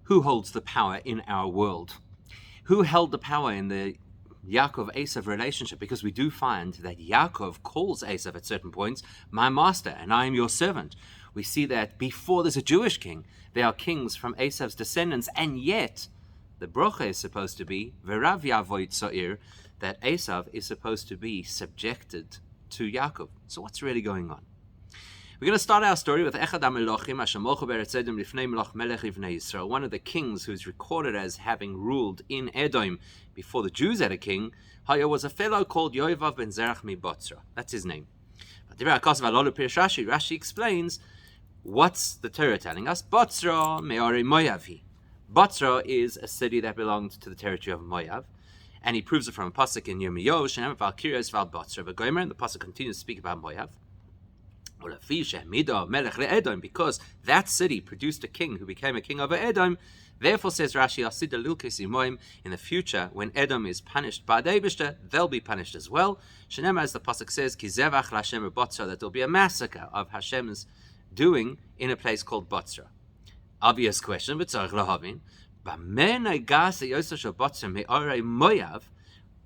Who holds the power in our world? Who held the power in the Yaakov-Esav relationship? Because we do find that Yaakov calls Esav at certain points, my master, and I am your servant. We see that before there's a Jewish king, there are kings from Esav's descendants, and yet the brocha is supposed to be, V'rav Yavoy Tzoir, that Esav is supposed to be subjected to Yaakov. So what's really going on? We're going to start our story with Echad HaMelochim, Asher Molchu Be'eretz Edom Lifnei Melech Melech Livnei Yisrael. One of the kings who's recorded as having ruled in Edom before the Jews had a king, was a fellow called Yovav ben Zerach mi Botzra. That's his name. Rashi explains, what's the Torah telling us? Botzra me'orei Moavi. Botzra is a city that belonged to the territory of Moav. And he proves it from a pasuk in Yirmiyahu, Shenem Val Kiryas Val Botzra V'Gomer, and the pasuk continues to speak about Moav. Because that city produced a king who became a king over Edom, therefore says Rashi, in the future, when Edom is punished by the Eibishter, they'll be punished as well. Shenem, as the pasuk says, that there'll be a massacre of Hashem's doing in a place called Botzra. Obvious question, but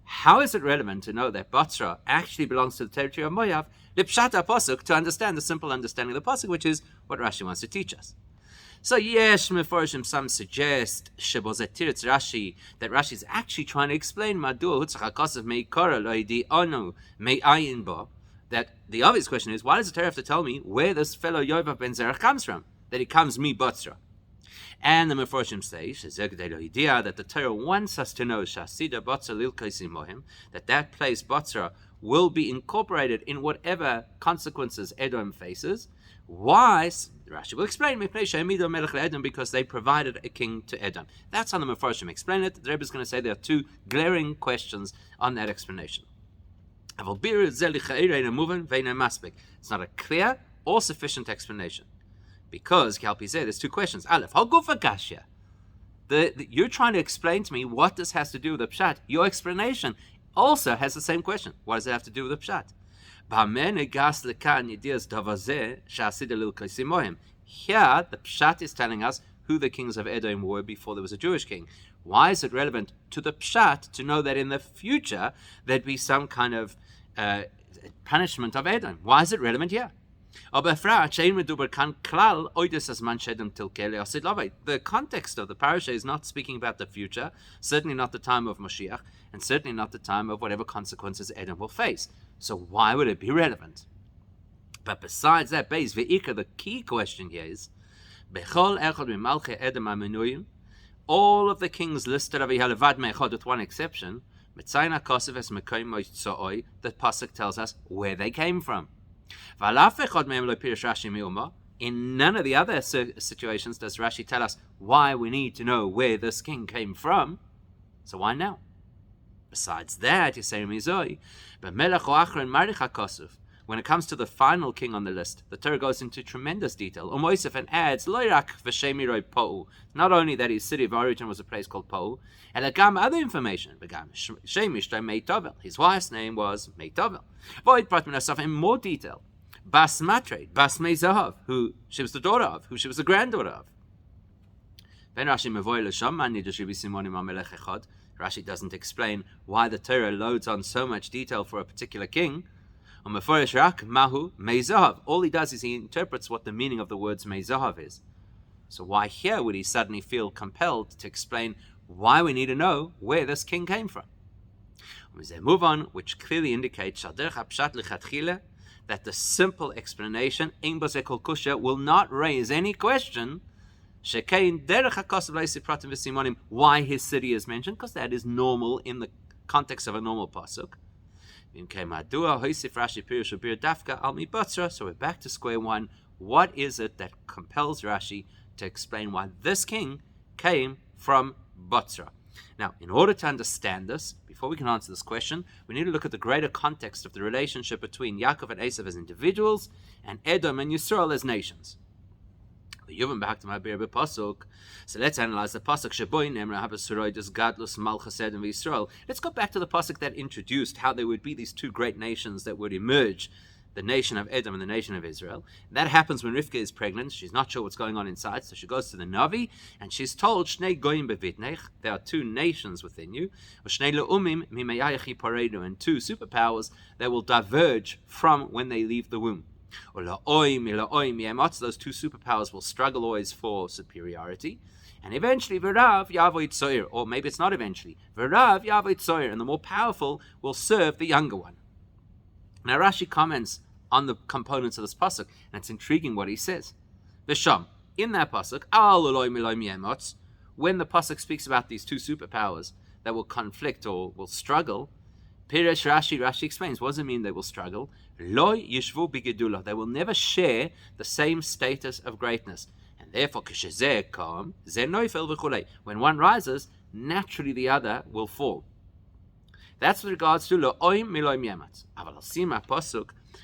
how is it relevant to know that Botzra actually belongs to the territory of Moav? Lipshata pasuk, to understand the simple understanding of the pasuk, which is what Rashi wants to teach us. So yesh meforshim, some suggest shebozetiritz Rashi, that Rashi is actually trying to explain madul hutzachakasav meikara loidi anu me'ayin bo. That the obvious question is, why does the Torah have to tell me where this fellow Yovav ben Zerach comes from? That he comes mi Botzra. And the Meforshim say that the Torah wants us to know that place Botzra will be incorporated in whatever consequences Edom faces. Why? Rashi will explain, because they provided a king to Edom. That's how the Meforshim explain it. The Rebbe is going to say there are two glaring questions on that explanation. It's not a clear or sufficient explanation. Because, there's two questions. Aleph, you're trying to explain to me what this has to do with the pshat. Your explanation also has the same question. What does it have to do with the pshat? Here, the pshat is telling us who the kings of Edom were before there was a Jewish king. Why is it relevant to the pshat to know that in the future there'd be some kind of punishment of Edom? Why is it relevant here? The context of the parasha is not speaking about the future, certainly not the time of Mashiach, and certainly not the time of whatever consequences Edom will face. So why would it be relevant? But besides that, the key question here is, all of the kings listed over here, with one exception, the pasuk tells us where they came from. In none of the other situations does Rashi tell us why we need to know where this king came from. So why now? Besides that, you say, when it comes to the final king on the list, the Torah goes into tremendous detail. And adds, not only that his city of origin was a place called Pou, and other information. His wife's name was Meitovel. In more detail, Bas Matre, Bas Mezahav, who she was the daughter of, who she was the granddaughter of. Rashi doesn't explain why the Torah loads on so much detail for a particular king. All he does is he interprets what the meaning of the words Mezahav is. So why here would he suddenly feel compelled to explain why we need to know where this king came from? We move on, which clearly indicates that the simple explanation will not raise any question why his city is mentioned, because that is normal in the context of a normal pasuk. So we're back to square one. What is it that compels Rashi to explain why this king came from Botzra? Now, in order to understand this, before we can answer this question, we need to look at the greater context of the relationship between Yaakov and Esav as individuals and Edom and Yisrael as nations. So let's analyze the pasuk. Let's go back to the pasuk that introduced how there would be these two great nations that would emerge the nation of Edom and the nation of Israel. That happens when Rivka is pregnant. She's not sure what's going on inside, so she goes to the Navi, and she's told, Shnei goyim bevitnech, there are two nations within you, Shnei le'umim mimeyayechi paredu, and two superpowers that will diverge from when they leave the womb. Those two superpowers will struggle always for superiority. And eventually, V'rav Yavoi Tzoyer, or maybe it's not eventually, V'rav Yavoi Tzoyer, and the more powerful will serve the younger one. Now Rashi comments on the components of this pasuk, and it's intriguing what he says. V'sham, in that pasuk, Al Eloi Miloi Miemotz, when the pasuk speaks about these two superpowers that will conflict or will struggle, Piresh Rashi explains, what does it mean they will struggle? Lo yishvu b'gedula, they will never share the same status of greatness. And therefore, when one rises, naturally the other will fall. That's with regards to lo'oim miloi miematz.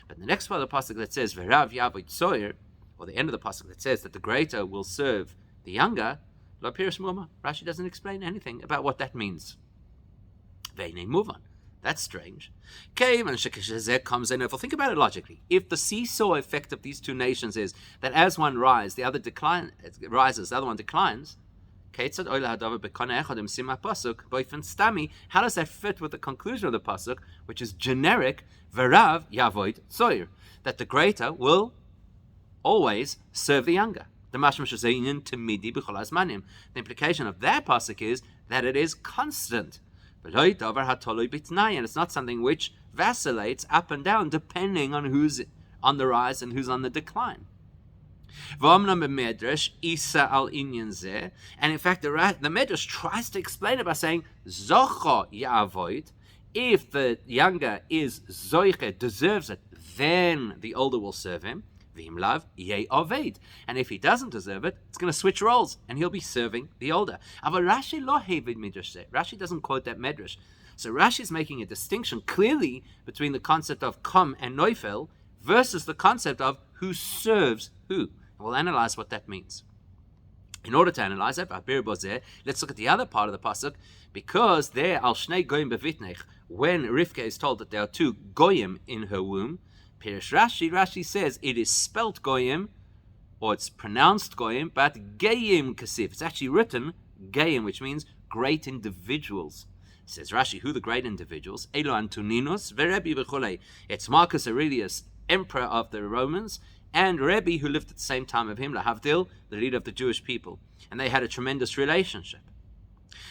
But the next part of the pasuk that says v'rav yavoi tzoyer, or the end of the pasuk that says that the greater will serve the younger, lo pirish muma. Rashi doesn't explain anything about what that means. Ve'nei move on. That's strange. Comes in. If we think about it logically, if the seesaw effect of these two nations is that as one rises, the other rises, the other one declines. How does that fit with the conclusion of the pasuk, which is generic, v'rav yavoid tzoyer, that the greater will always serve the younger? The implication of that pasuk is that it is constant. And it's not something which vacillates up and down depending on who's on the rise and who's on the decline. And in fact, the Medrash tries to explain it by saying, if the younger is zoiche, deserves it, then the older will serve him. And if he doesn't deserve it, it's going to switch roles, and he'll be serving the older. Rashi doesn't quote that Medrash. So Rashi is making a distinction clearly between the concept of kom and noifel versus the concept of who serves who. And we'll analyze what that means. In order to analyze it, let's look at the other part of the pasuk, because there, al shnei goyim bevitnech, when Rivka is told that there are two goyim in her womb, Pirish Rashi says it is spelt goyim, or it's pronounced goyim, but geyim kasif. It's actually written geyim, which means great individuals. Says Rashi, who the great individuals? Elo Antoninus veRebbi v'chulei. It's Marcus Aurelius, emperor of the Romans, and Rabbi, who lived at the same time of him, Lahavdil, the leader of the Jewish people. And they had a tremendous relationship.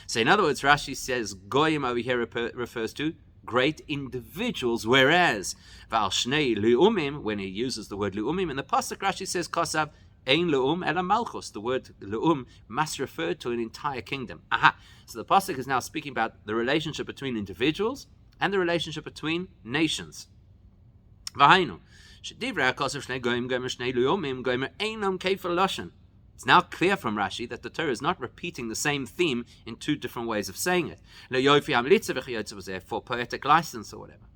So in other words, Rashi says goyim over here refers to great individuals, whereas Val Shnei Leumim, when he uses the word Leumim in the pasuk, Rashi says Kosav Ein Leum Ela Malchus. The word Leum must refer to an entire kingdom. Aha! So the pasuk is now speaking about the relationship between individuals and the relationship between nations. V'hainu Shedivrei HaKosav Shnei Goyim Goyim Shnei Leumim Goyim Einam Kefal Lashon. It's now clear from Rashi that the Torah is not repeating the same theme in two different ways of saying it. For poetic license or whatever.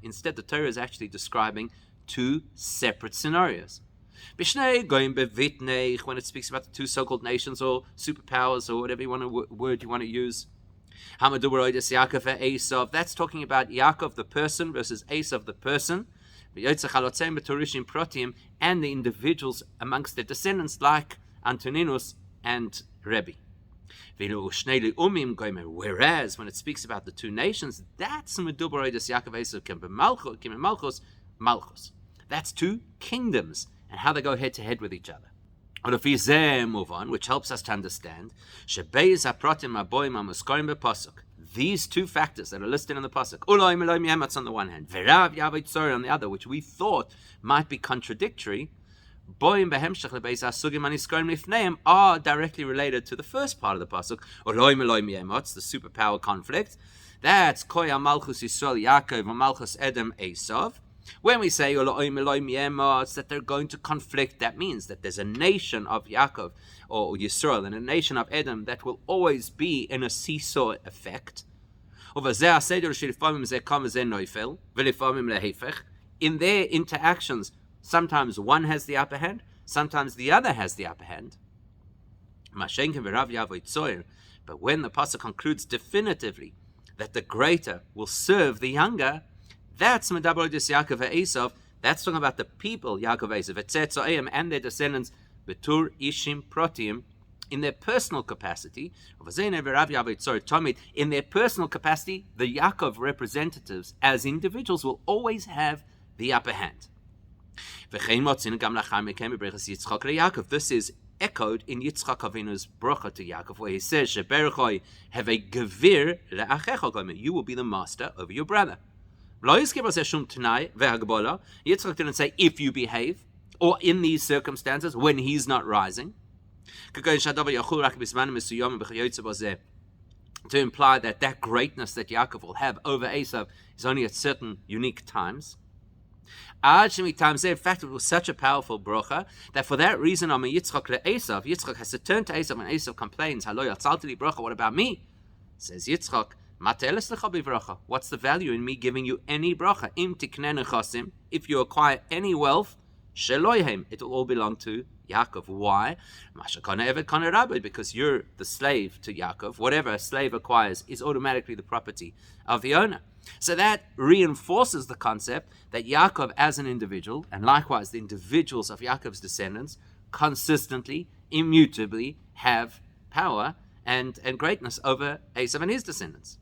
Instead, the Torah is actually describing two separate scenarios. When it speaks about the two so-called nations or superpowers or whatever word you want to use, that's talking about Yaakov the person versus Esav the person, and the individuals amongst their descendants like Antoninus and Rabbi. Whereas when it speaks about the two nations, that's that's two kingdoms and how they go head to head with each other. Move on, which helps us to understand these two factors that are listed in the pasuk, on the one hand, v'rav yavoi tzoyer on the other, which we thought might be contradictory, are directly related to the first part of the pasuk, the superpower conflict. That's koya malchus Yisrael Yaakov and malchus Edom Esav. When we say that they're going to conflict, that means that there's a nation of Yaakov or Yisrael and a nation of Edom that will always be in a seesaw effect. In their interactions, sometimes one has the upper hand, sometimes the other has the upper hand. But when the pasuk concludes definitively that the greater will serve the younger, That's Medabolidis Yaakov Esav. That's talking about the people, Yaakov Esav, Etzetzoim, and their descendants, Betur Ishim Protiim, in their personal capacity. In their personal capacity, the Yaakov representatives as individuals will always have the upper hand. This is echoed in Yitzchak Avinu's bracha to Yaakov, where he says, have a gevir le'achecha, you will be the master over your brother. Yitzchak didn't say if you behave, or in these circumstances when he's not rising, to imply that greatness that Yaakov will have over Esav is only at certain unique times. In fact, it was such a powerful bracha that for that reason, Yitzchak has to turn to Esav when Esav complains, what about me? Says Yitzchak, what's the value in me giving you any bracha? If you acquire any wealth, it will all belong to Yaakov. Why? Because you're the slave to Yaakov. Whatever a slave acquires is automatically the property of the owner. So that reinforces the concept that Yaakov as an individual, and likewise the individuals of Yaakov's descendants, consistently, immutably have power and greatness over Esav and his descendants.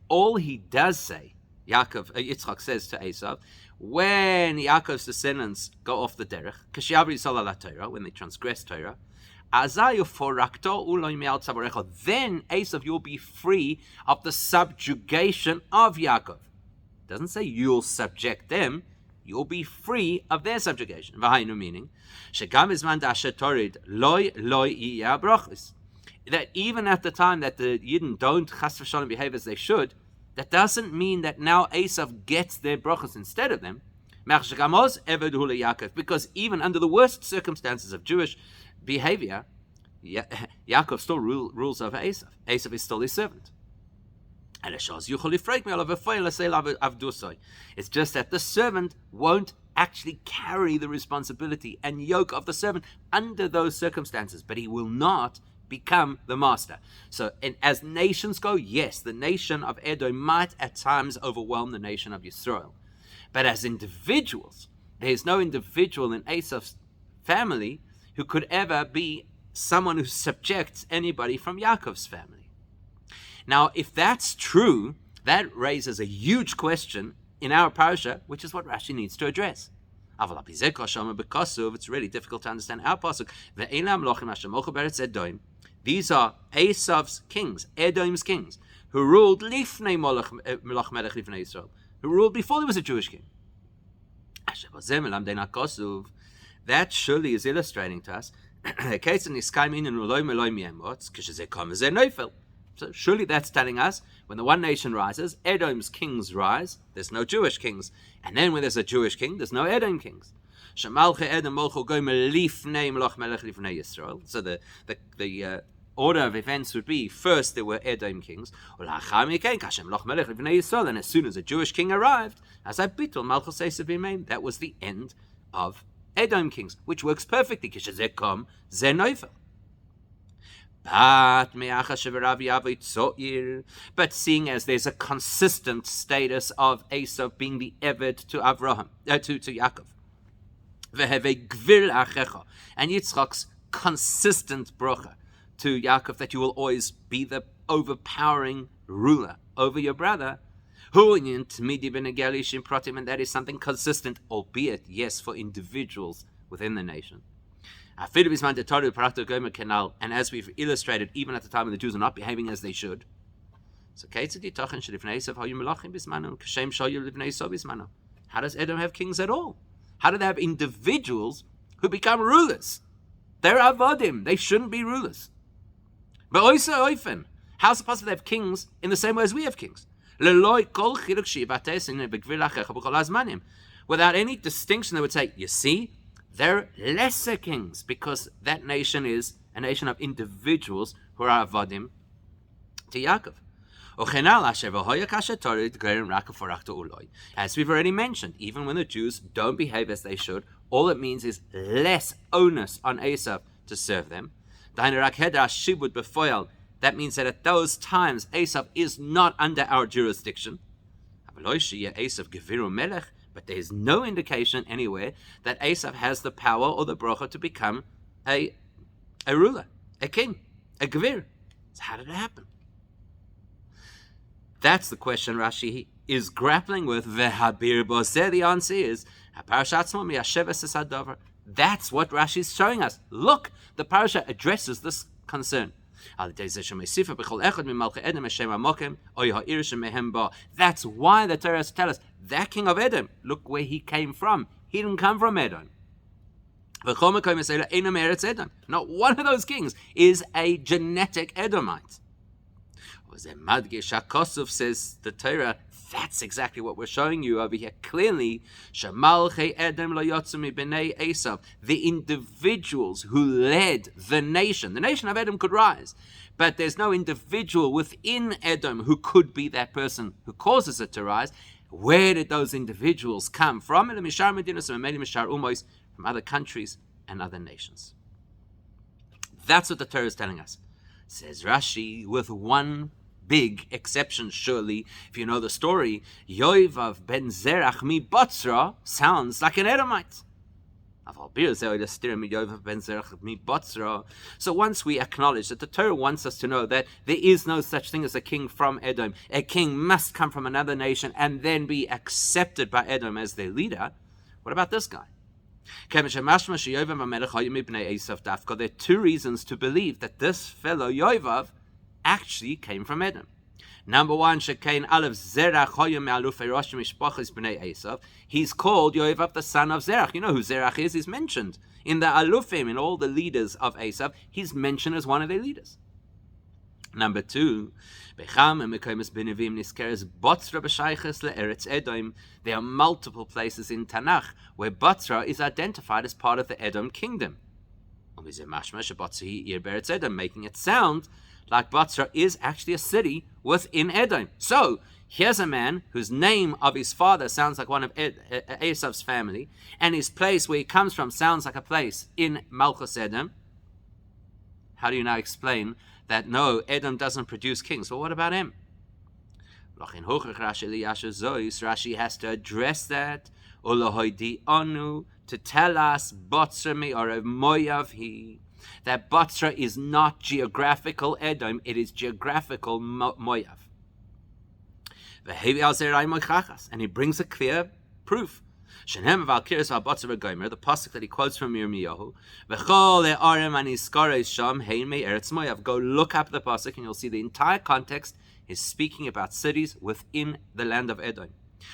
All he does say, Yitzchak says to Esav, when Yaakov's descendants go off the derech, when they transgress Torah, then Esav, you'll be free of the subjugation of Yaakov. It doesn't say you'll subject them, you'll be free of their subjugation. Meaning, that even at the time that the Yidden don't chas v'shalom behave as they should, that doesn't mean that now Esav gets their brachos instead of them. Because even under the worst circumstances of Jewish behavior, Yaakov still rules over Esav. Esav is still his servant. It's just that the servant won't actually carry the responsibility and yoke of the servant under those circumstances, but he will not become the master. So, and as nations go, yes, the nation of Edom might at times overwhelm the nation of Yisrael. But as individuals, there's no individual in Esav's family who could ever be someone who subjects anybody from Yaakov's family. Now, if that's true, that raises a huge question in our parasha, which is what Rashi needs to address. It's really difficult to understand our pasuk. These are Esav's kings, Edom's kings, who ruled lifnei Melech Melech lifnei Yisrael, who ruled before there was a Jewish king. That surely is illustrating to us. So surely that's telling us when the one nation rises, Edom's kings rise, there's no Jewish kings. And then when there's a Jewish king, there's no Edom kings. So the order of events would be, first there were Edom kings, and as soon as a Jewish king arrived, that was the end of Edom kings, which works perfectly. But seeing as there's a consistent status of Esav being the Eved to Avraham, to Yaakov, and Yitzchak's consistent bracha to Yaakov that you will always be the overpowering ruler over your brother, and that is something consistent, albeit, yes, for individuals within the nation. And as we've illustrated, even at the time when the Jews are not behaving as they should. So how does Edom have kings at all? How do they have individuals who become rulers? They're avodim. They shouldn't be rulers. But also often, how's it possible to have kings in the same way as we have kings? Without any distinction, they would say, you see, they're lesser kings because that nation is a nation of individuals who are avodim to Yaakov. As we've already mentioned, even when the Jews don't behave as they should, all it means is less onus on Esav to serve them. That That means that at those times, Esav is not under our jurisdiction. But there is no indication anywhere that Esav has the power or the bracha to become a ruler, a king, a gevir. So how did it happen? That's the question Rashi is grappling with. The answer is, that's what Rashi is showing us. Look, the parasha addresses this concern. That's why the Torah tells us that king of Edom, look where he came from. He didn't come from Edom. Not one of those kings is a genetic Edomite. Says the Torah, that's exactly what we're showing you over here clearly. The individuals who led the nation of Edom could rise, but there's no individual within Edom who could be that person who causes it to rise. Where did those individuals come from? From other countries and other nations. That's what the Torah is telling us. Says Rashi, with one big exception, surely. If you know the story, Yovav ben Zerach mi Botzra sounds like an Edomite. So once we acknowledge that the Torah wants us to know that there is no such thing as a king from Edom, a king must come from another nation and then be accepted by Edom as their leader, what about this guy? There are two reasons to believe that this fellow Yovav actually came from Edom. Number one, he's called Yovav, the son of Zerach. You know who Zerach is? He's mentioned in the Alufim, in all the leaders of Esav. He's mentioned as one of their leaders. Number two, there are multiple places in Tanakh where Botzra is identified as part of the Edom kingdom, making it sound like Botzra is actually a city within Edom. So here's a man whose name of his father sounds like one of Esav's family, and his place where he comes from sounds like a place in Malchus Edom. How do you now explain that no, Edom doesn't produce kings? Well, what about him? Rashi has to address that. To tell us that Botzra is not geographical Edom, it is geographical Moav. And he brings a clear proof. The pasuk that he quotes from Yirmiyahu, go look up the pasuk and you'll see the entire context is speaking about cities within the land of Edom.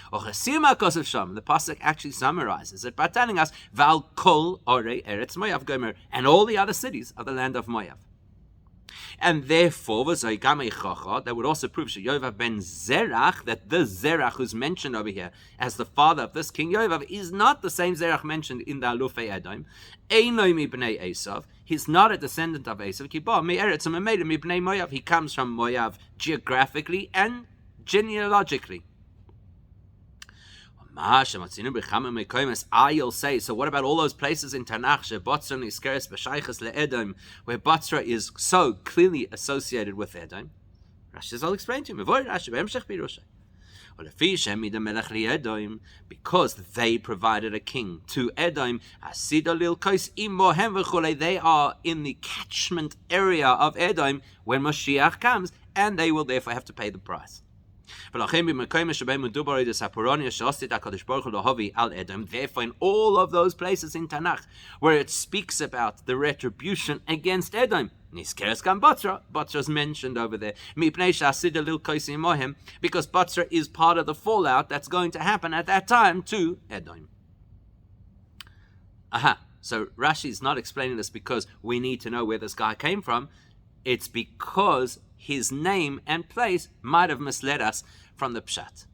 The pasuk actually summarizes it by telling us Val Kol Ore Eretz Moav Gomer, and all the other cities of the land of Moav. And therefore, that would also prove Yovav ben Zerach, that the Zerach who's mentioned over here as the father of this king Yovav is not the same Zerach mentioned in the Alufei Edom. He's not a descendant of Esav. He comes from Moav geographically and genealogically. You'll say, so what about all those places in Tanakh where Botzra is so clearly associated with Edom? Rashi says, I'll explain to you. Because they provided a king to Edom, they are in the catchment area of Edom when Moshiach comes, and they will therefore have to pay the price. Therefore, in all of those places in Tanakh where it speaks about the retribution against Edom, Botzra is mentioned over there, because Botzra is part of the fallout that's going to happen at that time to Edom. So Rashi is not explaining this because we need to know where this guy came from. It's because his name and place might have misled us from the pshat.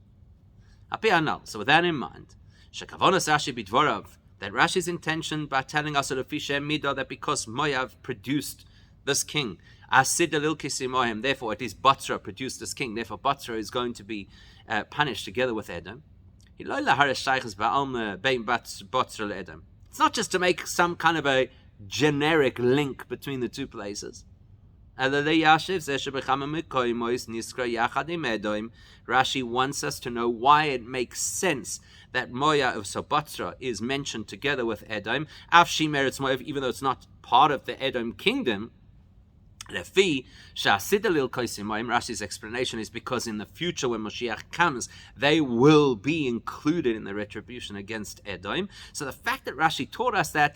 So with that in mind, that Rashi's intention by telling us that because Moav produced this king, therefore it is Botzra produced this king, therefore Botzra is going to be punished together with Edom. It's not just to make some kind of a generic link between the two places. Rashi wants us to know why it makes sense that Moav of Sobotra is mentioned together with Edom, even though it's not part of the Edom kingdom. Rashi's explanation is because in the future when Moshiach comes, they will be included in the retribution against Edom. So the fact that Rashi taught us that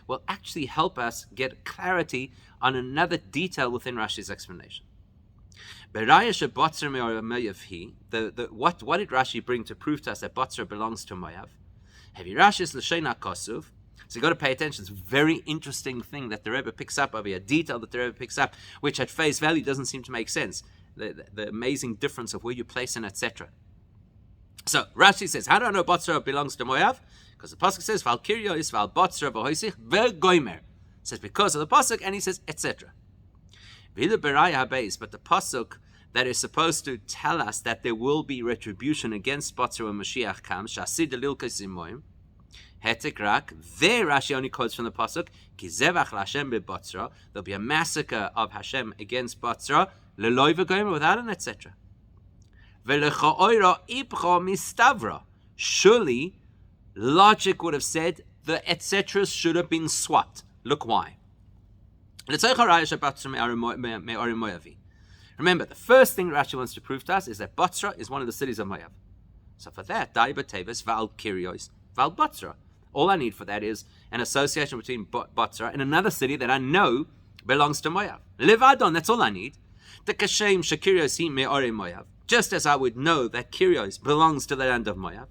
will actually help us get clarity on another detail within Rashi's explanation. What did Rashi bring to prove to us that Botzra belongs to Moav? So you've got to pay attention. It's a very interesting thing that the Rebbe picks up over here, a detail that the Rebbe picks up, which at face value doesn't seem to make sense. The amazing difference of where you place it, etc. So Rashi says, how do I know Botzra belongs to Moav? Because the pasuk says, Val Kiryo is Val Botzra v'hoisich ve'goimer. It says because of the pasuk, and he says, etc. But the pasuk that is supposed to tell us that there will be retribution against Botzra when Mashiach comes, Shasid Lilkos Imoim, Hetek Rak, there Rashi only quotes from the pasuk, Ki zevach l'Hashem beBotzra, there'll be a massacre of Hashem against Botzra, Leloi v'goimer, without an etc. V'lecho'oira ipcho mistavra. Surely, logic would have said the etc. should have been swapped. Look why. Remember, the first thing Rashi wants to prove to us is that Botzra is one of the cities of Moav. So for that, Dai B'Teves Val Kiryos Val Botzra. All I need for that is an association between Botzra and another city that I know belongs to Moav. Levadon, that's all I need. The Kashem Shakirios Hi Me'ore Moav. Just as I would know that Kiryos belongs to the land of Moav.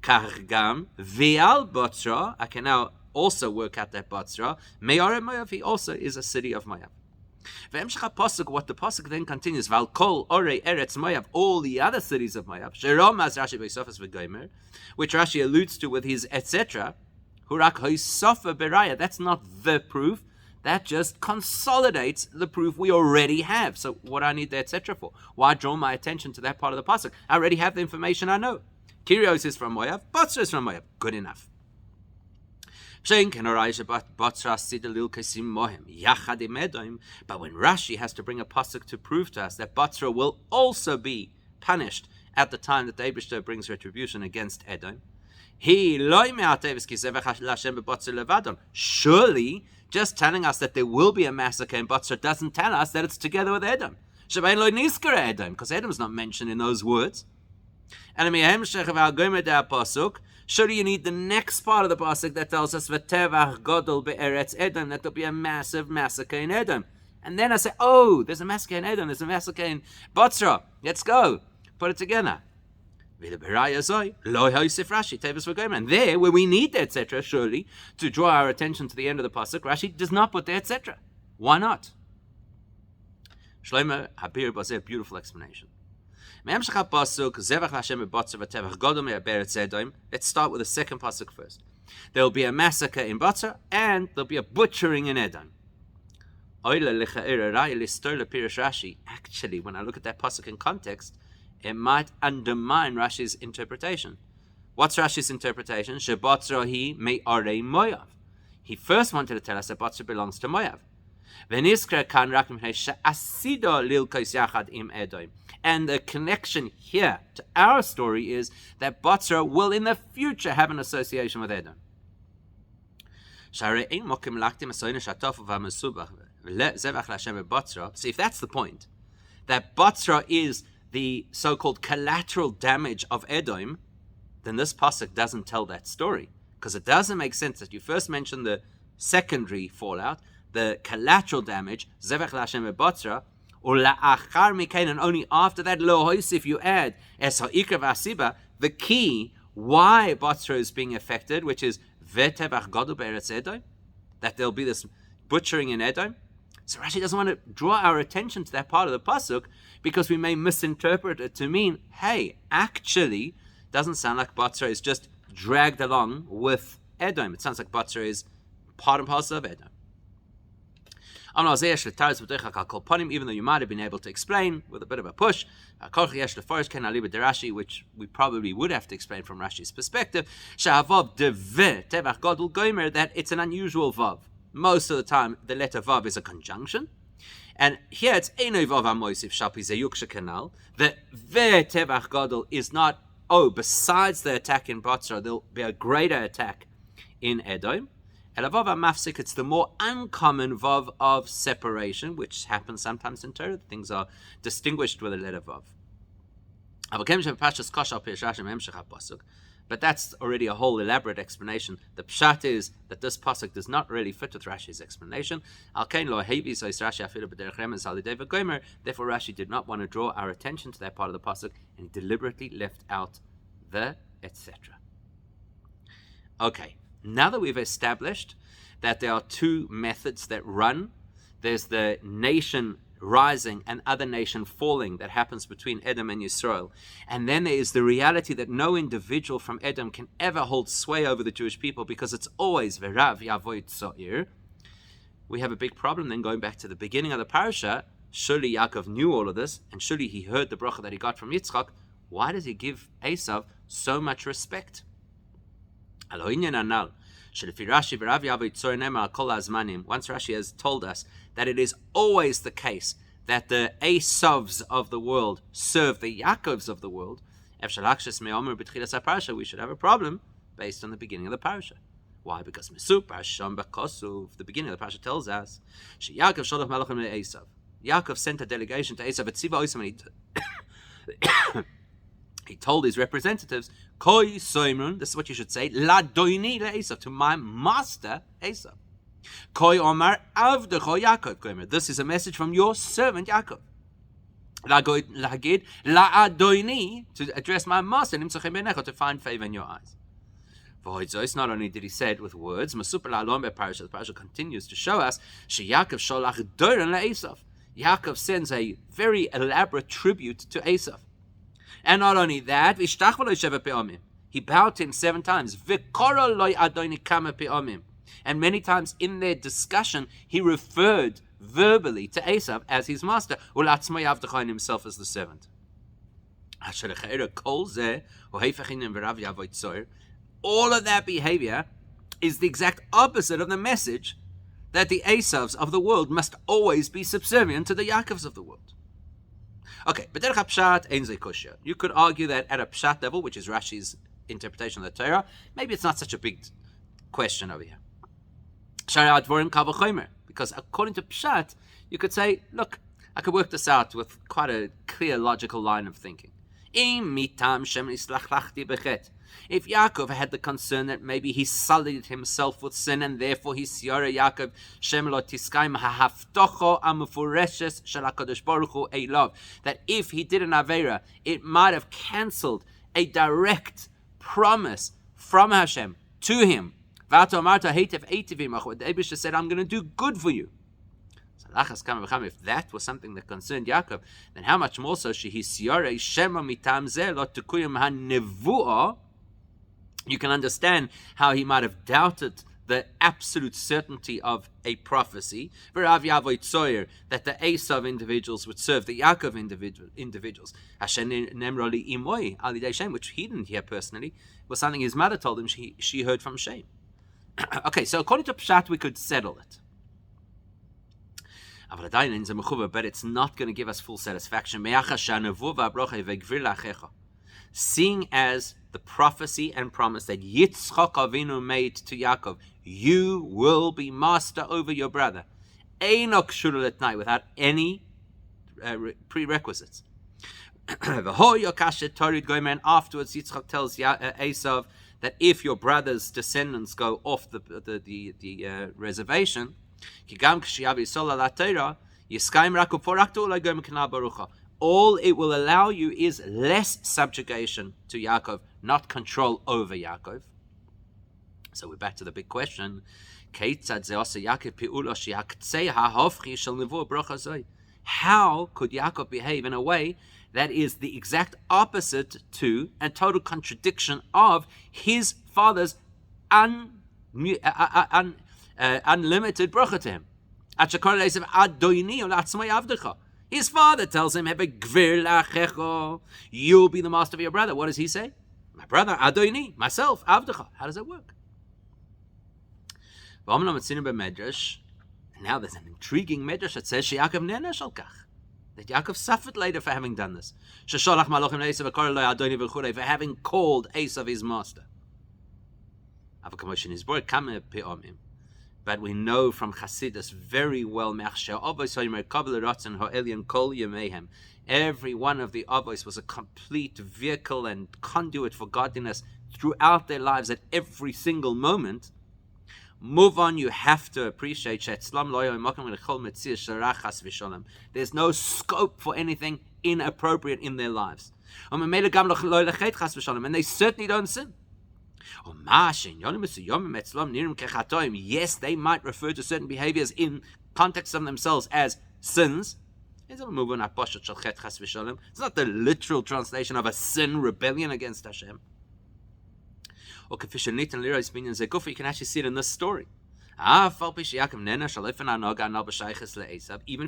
Kargam Vial Botzra, I can now also work out that Botzra Me'ore Moav, he also is a city of Moav. What the pasuk then continues, Val Kol Ore Eretz Moav, all the other cities of Moav, Sheromas Rashi Beisofas v'Gomer, which Rashi alludes to with his etc. Hurak Hoisofa Beraya. That's not the proof. That just consolidates the proof we already have. So what do I need the etc. for? Why draw my attention to that part of the pasuk? I already have the information I know. Kyrios is from Moav, Botzra is from Moav. Good enough. But when Rashi has to bring a pasuk to prove to us that Botzra will also be punished at the time that the Eibishter brings retribution against Edom, surely just telling us that there will be a massacre in Botzra doesn't tell us that it's together with Edom. Because Edom is not mentioned in those words. Surely you need the next part of the pasuk that tells us v'tevach godol be'eretz Edom, that there'll be a massive massacre in Edom. And then I say, oh, there's a massacre in Edom, there's a massacre in Botzra. Let's go. Put it together. And there, where we need the etc., surely, to draw our attention to the end of the pasuk, Rashi does not put the etc. Why not? Shlomo Habir was a beautiful explanation. Let's start with the second pasuk first. There will be a massacre in Botzra, and there will be a butchering in Edom. Actually, when I look at that pasuk in context, it might undermine Rashi's interpretation. What's Rashi's interpretation? Shebotzra hi me'arei Moav. He first wanted to tell us that Botzra belongs to Moav. And the connection here to our story is that Botzra will in the future have an association with Edom. So if that's the point, that Botzra is the so-called collateral damage of Edom, then this pasuk doesn't tell that story. Because it doesn't make sense that you first mention the secondary fallout, the collateral damage, Zevach L'Hashem Botzra, or la'achar mikain, and only after that, lo hoisif, you add es ha'ikra v'asiba, the key why Botzra is being affected, which is v'tevach godu be'eretz Edom, that there'll be this butchering in Edom. So Rashi doesn't want to draw our attention to that part of the pasuk because we may misinterpret it to mean, hey, actually, doesn't sound like Botzra is just dragged along with Edom. It sounds like Botzra is part and parcel of Edom. Even though you might have been able to explain with a bit of a push, which we probably would have to explain from Rashi's perspective, that it's an unusual vav. Most of the time, the letter Vav is a conjunction. And here it's Einoi Vav HaMoisif Shapi Zeyuk Shekanal. The Tevach Gadol is not, besides the attack in Botzra, there'll be a greater attack in Edom. And Vav HaMafsik, it's the more uncommon Vav of separation, which happens sometimes in Torah. Things are distinguished with a letter Vav. But that's already a whole elaborate explanation. The pshat is that this pasuk does not really fit with Rashi's explanation. Therefore, Rashi did not want to draw our attention to that part of the pasuk, and he deliberately left out the etc. Okay, now that we've established that there are two methods that run, there's the nation rising and other nation falling that happens between Edom and Yisrael. And then there is the reality that no individual from Edom can ever hold sway over the Jewish people because it's always Verav Yavoid So'ir. We have a big problem then going back to the beginning of the parasha. Surely Yaakov knew all of this, and surely he heard the bracha that he got from Yitzchak. Why does he give Esav so much respect? Once Rashi has told us that it is always the case that the Esavs of the world serve the Yaakovs of the world, we should have a problem based on the beginning of the parasha. Why? Because the beginning of the parasha tells us Yaakov sent a delegation to Esav, he told his representatives, Koi Soimrun, this is what you should say, La doini le'esav, to my master Esav. Koi Omar Avdecho Yaakov Gomer. This is a message from your servant Yaakov. Lagid La Adoini, to address my master, to find favor in your eyes. Not only did he say it with words, the parasha continues to show us Yaakov sholach doron le'esav. Yaakov sends a very elaborate tribute to Esav. And not only that, he bowed to him 7 times. And many times in their discussion, he referred verbally to Esav as his master, and himself as the servant. All of that behavior is the exact opposite of the message that the Esavs of the world must always be subservient to the Yaakovs of the world. Okay, but you could argue that at a pshat level, which is Rashi's interpretation of the Torah, maybe it's not such a big question over here. Because according to pshat, you could say, look, I could work this out with quite a clear logical line of thinking. If Yaakov had the concern that maybe he sullied himself with sin and therefore he siyara Yaakov Shem lo tiskaim hahaftocho amufureshes shel HaKadosh Baruch Hu Eilav, that if he did an avera, it might have cancelled a direct promise from Hashem to him. V'ato amarta heitev eitivim, the Eibusha said, I'm going to do good for you. If that was something that concerned Yaakov, then how much more so shehi siyara shema mitam zeh lo tukuyim hanevuah. You can understand how he might have doubted the absolute certainty of a prophecy, that the Esav individuals would serve the Yaakov individuals, which he didn't hear personally, was something his mother told him she heard from Shem. Okay, so according to Pshat, we could settle it. But it's not going to give us full satisfaction. Seeing as the prophecy and promise that Yitzchak Avinu made to Yaakov, you will be master over your brother, Einok Shurul at night, without any prerequisites. And afterwards, Yitzchak tells Esav that if your brother's descendants go off the reservation, all it will allow you is less subjugation to Yaakov, not control over Yaakov. So we're back to the big question. How could Yaakov behave in a way that is the exact opposite to and total contradiction of his father's unlimited bracha to him? His father tells him, you'll be the master of your brother. What does he say? My brother, Adoini, myself, Avdecha. How does that work? And now there's an intriguing medrash that says Yaakov nena shalkach, that Yaakov suffered later for having done this. For having called Esav his master. But we know from Chassidus very well, every one of the Avos was a complete vehicle and conduit for godliness throughout their lives at every single moment. Move on, you have to appreciate there's no scope for anything inappropriate in their lives. And they certainly don't sin. Yes, they might refer to certain behaviors in context of themselves as sins. It's not the literal translation of a sin, rebellion against Hashem. Or you can actually see it in this story. Even if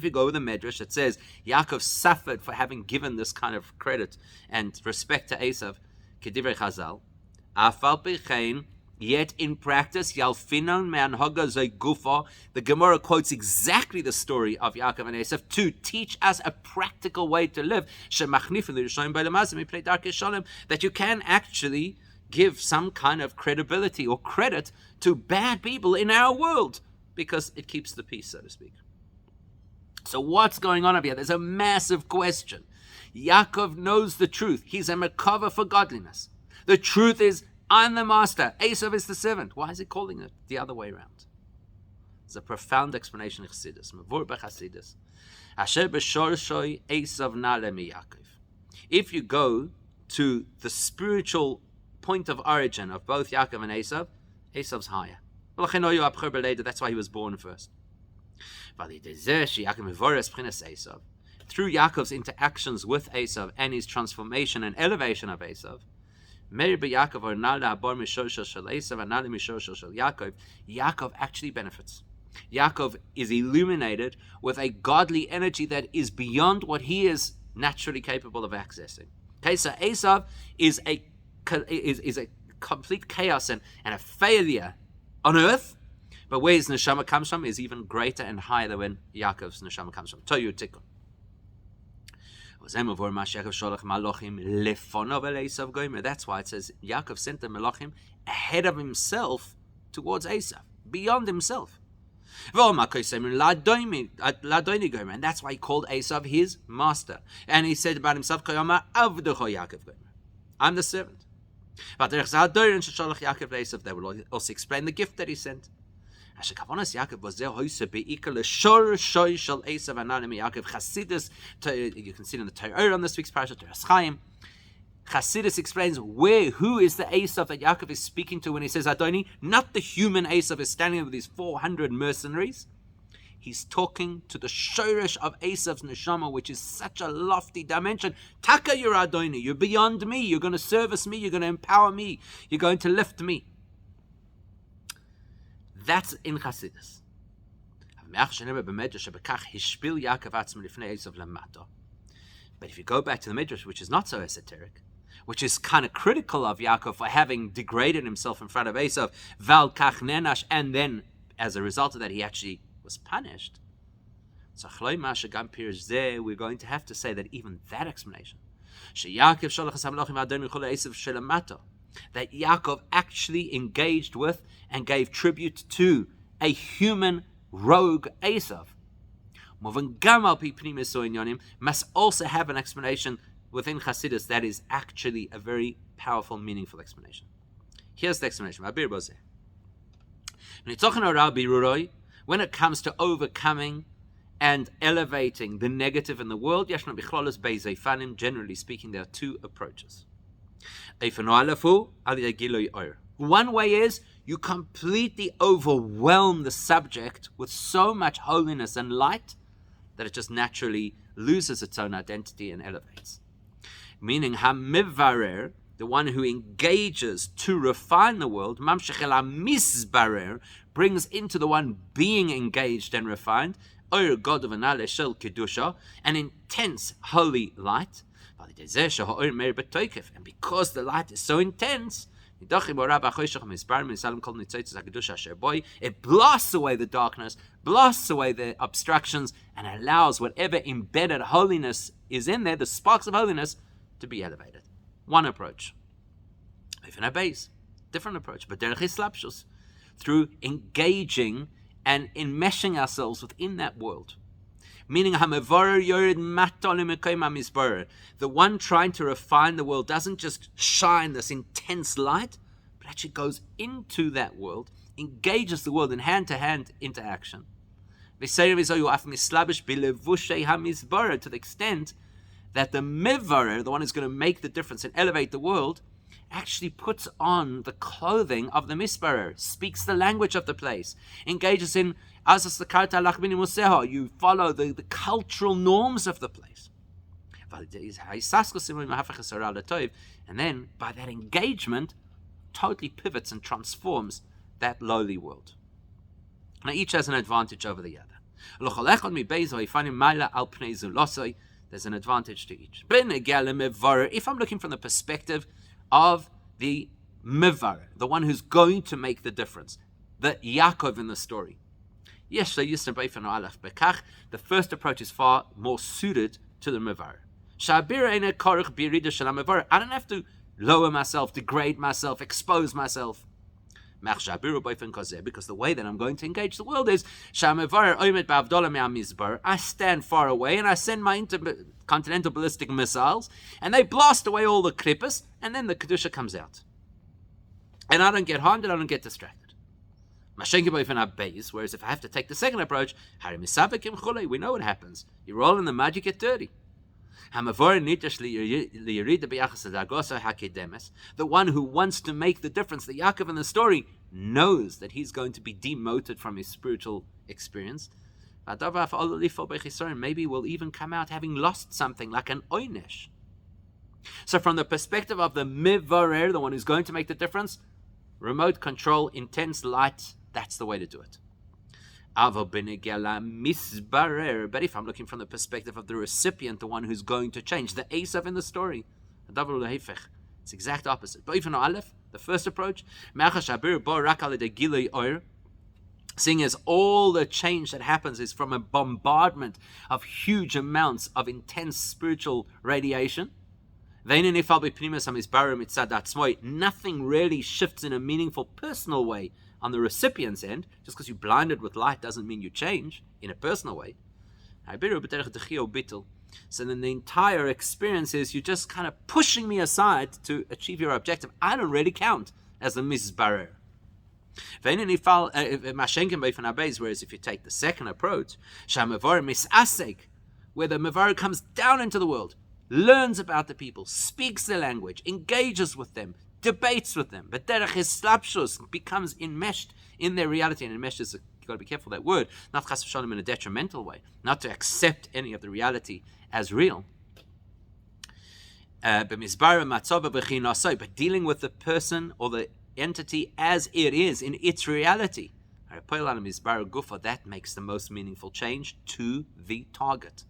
you go with the medrash that says Yaakov suffered for having given this kind of credit and respect to Esav, Kedivrei Chazal, yet in practice, the Gemara quotes exactly the story of Yaakov and Esav to teach us a practical way to live, that you can actually give some kind of credibility or credit to bad people in our world because it keeps the peace, so to speak. So what's going on over here? There's a massive question. Yaakov knows the truth. He's a makava for godliness. The truth is, I'm the master. Esav is the servant. Why is he calling it the other way around? There's a profound explanation in Chassidus. Mavur b'Chassidus. Asher b'shorshoi Esav na'le miYaakov. If you go to the spiritual point of origin of both Yaakov and Esav, Esav's higher. That's why he was born first. Through Yaakov's interactions with Esav and his transformation and elevation of Esav, Yaakov actually benefits. Yaakov is illuminated with a godly energy that is beyond what he is naturally capable of accessing. Okay, so Esav is a complete chaos and a failure on earth, but where his neshama comes from is even greater and higher than when Yaakov's neshama comes from. Toyu Tikkun. That's why it says Yaakov sent the Melachim ahead of himself towards Esav, beyond himself. And that's why he called Esav his master. And he said about himself, I'm the servant. They will also explain the gift that he sent. Chassidus, you can see it in the Torah on this week's parasha, Teras Chaim. Chassidus explains who is the Esav that Yaakov is speaking to when he says Adoni. Not the human Esav is standing with his 400 mercenaries. He's talking to the shoresh of Esav's neshama, which is such a lofty dimension. Taka, you're Adoni. You're beyond me. You're going to service me. You're going to empower me. You're going to lift me. That's in Chassidus. But if you go back to the Midrash, which is not so esoteric, which is kind of critical of Yaakov for having degraded himself in front of Esav, Val Kach Nenash, and then as a result of that he actually was punished. So we're going to have to say that even that explanation, that Yaakov actually engaged with and gave tribute to a human rogue Esav, must also have an explanation within Chassidus that is actually a very powerful, meaningful explanation. Here's the explanation. When it comes to overcoming and elevating the negative in the world, generally speaking, there are two approaches. One way is you completely overwhelm the subject with so much holiness and light that it just naturally loses its own identity and elevates. Meaning, hamivarer, the one who engages to refine the world, mamshechel misbarer, brings into the one being engaged and refined, oir godovanale shel kedusha, an intense holy light. And because the light is so intense, It blasts away the darkness, blasts away the obstructions, and allows whatever embedded holiness is in there, the sparks of holiness, to be elevated. One approach. Even a base, different approach, but derech hislapshus, through engaging and enmeshing ourselves within that world. Meaning, the one trying to refine the world doesn't just shine this intense light, but actually goes into that world, engages the world in hand-to-hand interaction. To the extent that the mivarer, the one who's going to make the difference and elevate the world, actually puts on the clothing of the misbarer, speaks the language of the place, engages in you follow the cultural norms of the place. And then, by that engagement, totally pivots and transforms that lowly world. Now, each has an advantage over the other. There's an advantage to each. If I'm looking from the perspective of the mivar, the one who's going to make the difference, the Yaakov in the story. Yes, the first approach is far more suited to the mivar. I don't have to lower myself, degrade myself, expose myself. Because the way that I'm going to engage the world is I stand far away and I send my intercontinental ballistic missiles and they blast away all the klippas, and then the Kedusha comes out. And I don't get harmed and I don't get distracted. Whereas if I have to take the second approach, we know what happens. You roll in the mud, you get dirty. The one who wants to make the difference, the Yaakov in the story, knows that he's going to be demoted from his spiritual experience. Maybe will even come out having lost something like an oynesh. So from the perspective of the mivarer, the one who's going to make the difference, remote control, intense light, that's the way to do it. But if I'm looking from the perspective of the recipient, the one who's going to change, the Esav in the story, it's exact opposite. But even Aleph, the first approach, seeing as all the change that happens is from a bombardment of huge amounts of intense spiritual radiation, nothing really shifts in a meaningful personal way on the recipient's end. Just because you're blinded with light doesn't mean you change in a personal way. So then the entire experience is you're just kind of pushing me aside to achieve your objective. I don't really count as a misbarer. Whereas if you take the second approach, where the mevar comes down into the world, learns about the people, speaks their language, engages with them, debates with them, but derech hislapshus becomes enmeshed in their reality. And enmeshed is, you've got to be careful that word, not chas v'shalom in a detrimental way, not to accept any of the reality as real. But dealing with the person or the entity as it is in its reality. That makes the most meaningful change to the target.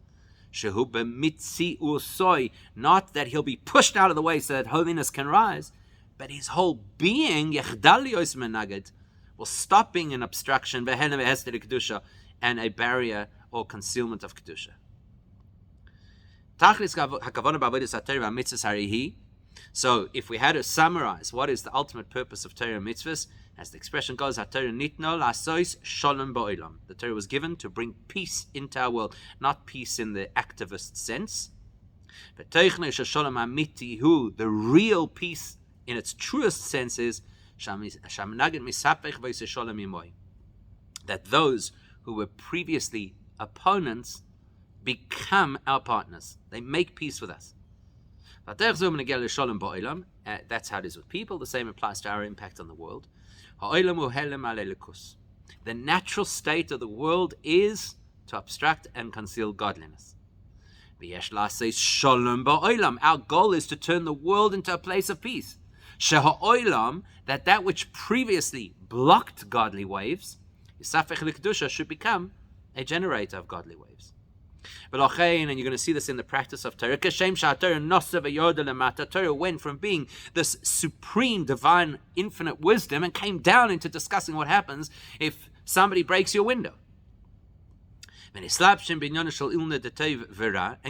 Not that he'll be pushed out of the way so that holiness can rise, but his whole being will stop being an obstruction and a barrier or concealment of Kedusha. So if we had to summarize what is the ultimate purpose of Torah mitzvahs, as the expression goes, the Torah was given to bring peace into our world, not peace in the activist sense, but the real peace in its truest sense is that those who were previously opponents become our partners. They make peace with us. That's how it is with people. The same applies to our impact on the world. The natural state of the world is to obstruct and conceal godliness. Our goal is to turn the world into a place of peace. That which previously blocked godly waves, should become a generator of godly waves. And you're going to see this in the practice of Torah. Torah went from being this supreme, divine, infinite wisdom and came down into discussing what happens if somebody breaks your window. And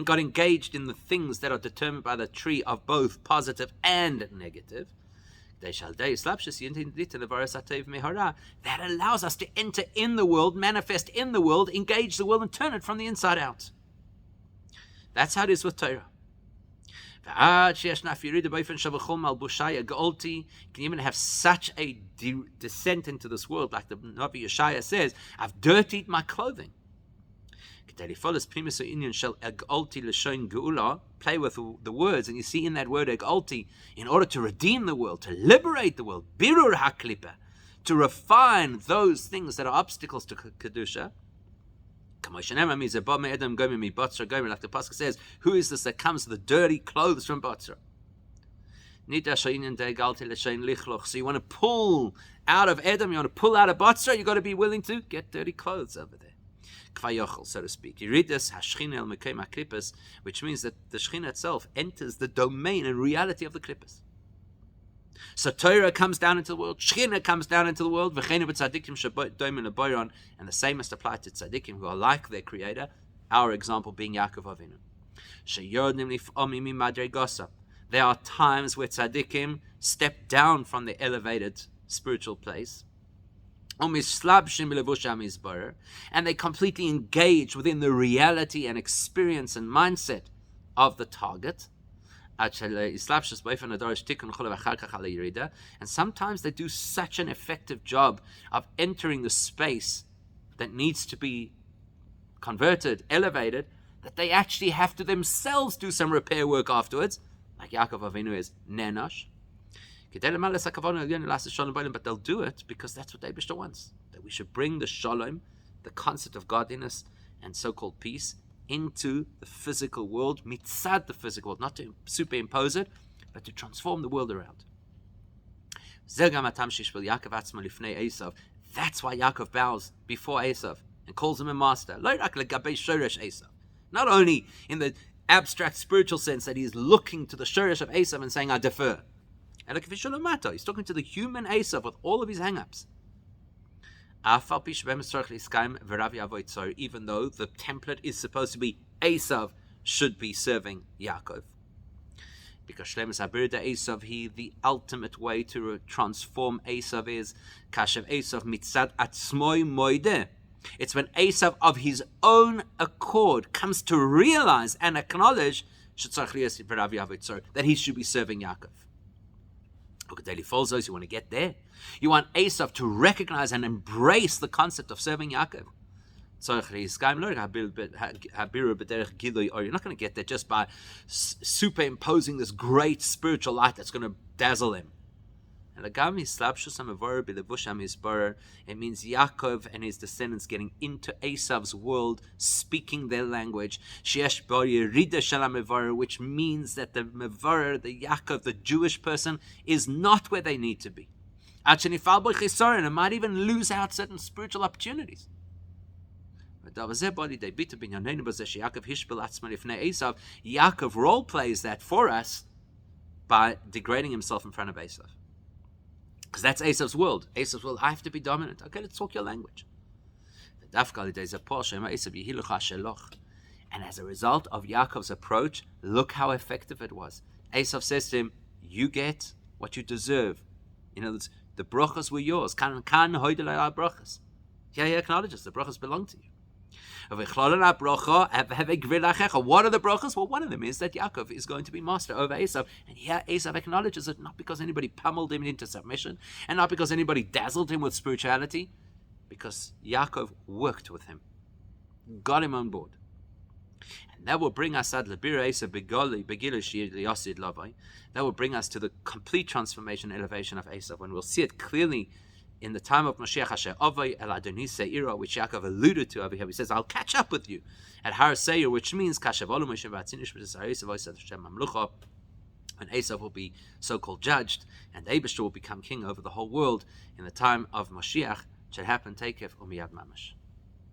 got engaged in the things that are determined by the tree of both positive and negative. That allows us to enter in the world, manifest in the world, engage the world, and turn it from the inside out. That's how it is with Torah. You can even have such a descent into this world, like the Rabbi Yeshaya says, I've dirtied my clothing. Play with the words, and you see in that word egolti, in order to redeem the world, to liberate the world, birur haklipa, to refine those things that are obstacles to kedusha. Like the pasuk says, who is this that comes with the dirty clothes from Botzra? So you want to pull out of Edom, you want to pull out of Botzra, you've got to be willing to get dirty clothes over there. So to speak. You read this, which means that the Shechina itself enters the domain and reality of the Klippas. So Torah comes down into the world, Shechina comes down into the world, and the same must apply to tzaddikim who are like their creator, our example being Yaakov Avinu. There are times where tzaddikim step down from the elevated spiritual place, and they completely engage within the reality and experience and mindset of the target. And sometimes they do such an effective job of entering the space that needs to be converted, elevated, that they actually have to themselves do some repair work afterwards, like Yaakov Avinu is Nenosh. But they'll do it because that's what Eibishter wants. That we should bring the shalom, the concept of godliness and so-called peace, into the physical world, mitzad the physical world, not to superimpose it, but to transform the world around. That's why Yaakov bows before Esav and calls him a master. Not only in the abstract spiritual sense that he's looking to the shoresh of Esav and saying, I defer. He's talking to the human Esav with all of his hang-ups. Even though the template is supposed to be Esav should be serving Yaakov. Because Shlemus Habirda Esav, the ultimate way to transform Esav is Kashev Esav mitzad atzmoi moide. It's when Esav of his own accord comes to realize and acknowledge that he should be serving Yaakov. Look at daily Folzos, you want to get there. You want Esav to recognize and embrace the concept of serving Yaakov. You're not going to get there just by superimposing this great spiritual light that's going to dazzle him. It means Yaakov and his descendants getting into Esav's world, speaking their language, which means that the Mevarer, the Yaakov, the Jewish person, is not where they need to be. And might even lose out certain spiritual opportunities. Yaakov role plays that for us by degrading himself in front of Esav. Because that's Esav's world. Esav's world, I have to be dominant. Okay, let's talk your language. And as a result of Yaakov's approach, look how effective it was. Esav says to him, you get what you deserve. In other words, the brachas were yours. He acknowledges the brachas belong to you. What are the brachas? Well, one of them is that Yaakov is going to be master over Esav. And here Esav acknowledges it, not because anybody pummeled him into submission, and not because anybody dazzled him with spirituality, because Yaakov worked with him, got him on board. And that will bring us that will bring us to the complete transformation and elevation of Esav, when we'll see it clearly in the time of Mashiach Asher Avay El Adoni Seira, which Yaakov alluded to over here. He says, I'll catch up with you at Har Seir, which means Kashav Olu Moshe Vatzinish, which is Hashem Mamlucha, and Esav will be so-called judged, and Eibishter will become king over the whole world in the time of Mashiach, should happen, Takef Umiyad Mamash.